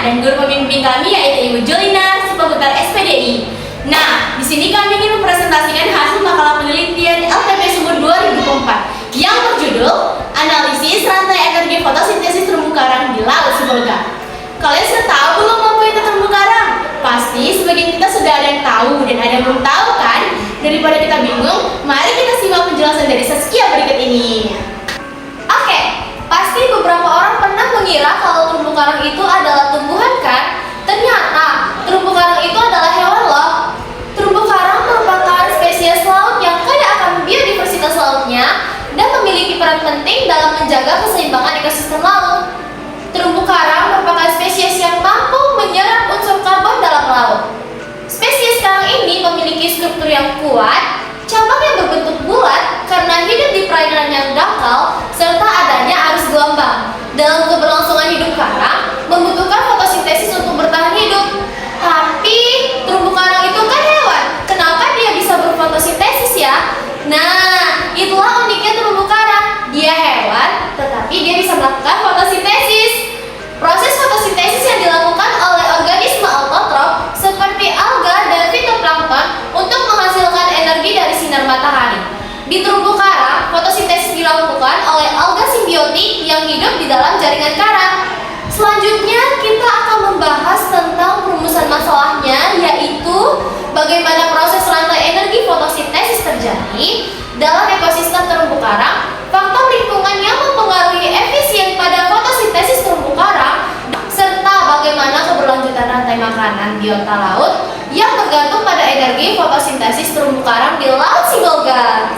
dan guru pembimbing kami yaitu Ibu Jolina, seputar SPDI. Nah, di sini kami ingin mempresentasikan hasil makalah penelitian LTP Sumber 2004 yang berjudul Analisis Rantai Energi Fotosintesis Terumbu Karang di Laut Sibolga. Kalian sudah tahu belum apa itu terumbu karang? Pasti sebagian kita sudah ada yang tahu dan ada yang belum tahu kan? Daripada kita bingung, mari kita simak penjelasan dari Saskia berikut ini. Oke, pasti beberapa orang pernah mengira kalau terumbu karang itu adalah tumbuhan kan? Ternyata terumbu karang itu adalah hewan loh. Terumbu karang merupakan spesies laut yang kaya akan biodiversitas lautnya dan memiliki peran penting dalam menjaga keseimbangan ekosistem laut. Terumbu karang merupakan spesies yang mampu menyerap unsur karbon dalam laut. Spesies karang ini memiliki struktur yang kuat, cabang yang berbentuk bulat karena hidup di perairan yang dangkal, serta adanya arus gelombang. Dalam keberlangsungan hidup karang, membutuhkan fotosintesis untuk bertahan hidup. Tapi, terumbu karang itu kan hewan. Kenapa dia bisa berfotosintesis ya? Nah, itulah uniknya terumbu karang. Dia hewan, tetapi dia bisa melakukan fotosintesis. Proses fotosintesis yang dilakukan oleh organisme autotrof seperti alga dan fitoplankton untuk menghasilkan energi dari sinar matahari. Di terumbu karang, fotosintesis dilakukan oleh alga simbiotik yang hidup di dalam jaringan karang. Selanjutnya, kita akan membahas tentang perumusan masalahnya, yaitu bagaimana proses rantai energi fotosintesis terjadi dalam ekosistem terumbu karang, faktor lingkungan yang mempengaruhi efisien pada fotosintesis terumbu karang, serta bagaimana keberlanjutan rantai makanan biota laut yang bergantung pada energi fotosintesis terumbu karang di Laut Sibolga.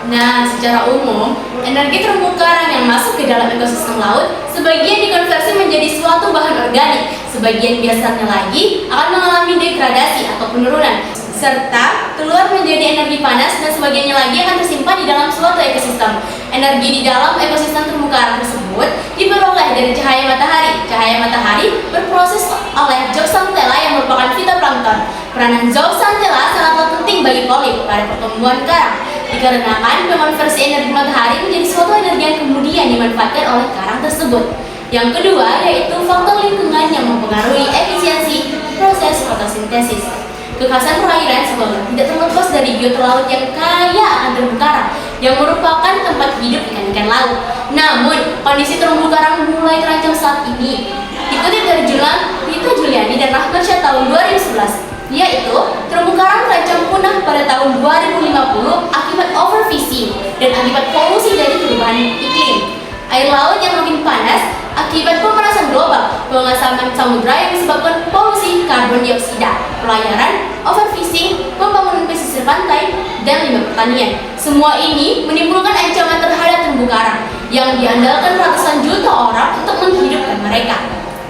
Nah, secara umum, energi terumbu karang yang masuk ke dalam ekosistem laut sebagian dikonversi menjadi suatu bahan organik, sebagian biasanya lagi akan mengalami degradasi atau penurunan, serta keluar menjadi energi panas dan sebagiannya lagi akan tersimpan di dalam suatu ekosistem. Energi di dalam ekosistem terumbu karang tersebut diperoleh dari cahaya matahari. Cahaya matahari berproses oleh zooxanthella yang merupakan fitoplankton. Peranan zooxanthella sangatlah penting bagi polip pada pertumbuhan karang, dikarenakan mengonversi energi matahari menjadi suatu energi yang kemudian dimanfaatkan oleh karang tersebut. Yang kedua yaitu faktor lingkungan yang mempengaruhi efisiensi proses fotosintesis. Kekhasan perairan Sibolga tidak terlepas dari biota laut yang kaya akan terumbu karang yang merupakan tempat hidup ikan-ikan laut. Namun, kondisi terumbu karang mulai terancam saat ini. Dikutip dari jurnal Rita Juliani dan Rahmansyah tahun 2011, yaitu terumbu karang terancam punah pada tahun 2050 akibat overfishing dan akibat polusi dari perubahan iklim. Air laut yang makin panas akibat pemanasan global, pengasaman samudra yang disebabkan polusi karbon dioksida, pelayaran, overfishing, pembangunan pesisir pantai, dan limbah pertanian. Semua ini menimbulkan ancaman terhadap terumbu karang yang diandalkan ratusan juta orang untuk menghidupkan mereka.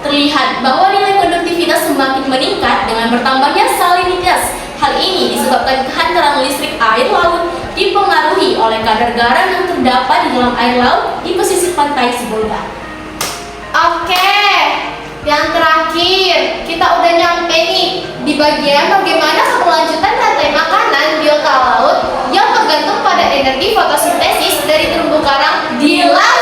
Terlihat bahwa nilai konduktivitas semakin meningkat dengan bertambahnya salinitas. Hal ini disebabkan kehantaran listrik air laut dipengaruhi oleh kadar garam yang terdapat di dalam air laut di pesisir pantai Sibolga. Oke, yang terakhir kita udah nyampe nih di bagian bagaimana keberlanjutan rantai makanan biota laut yang bergantung pada energi fotosintesis dari terumbu karang di laut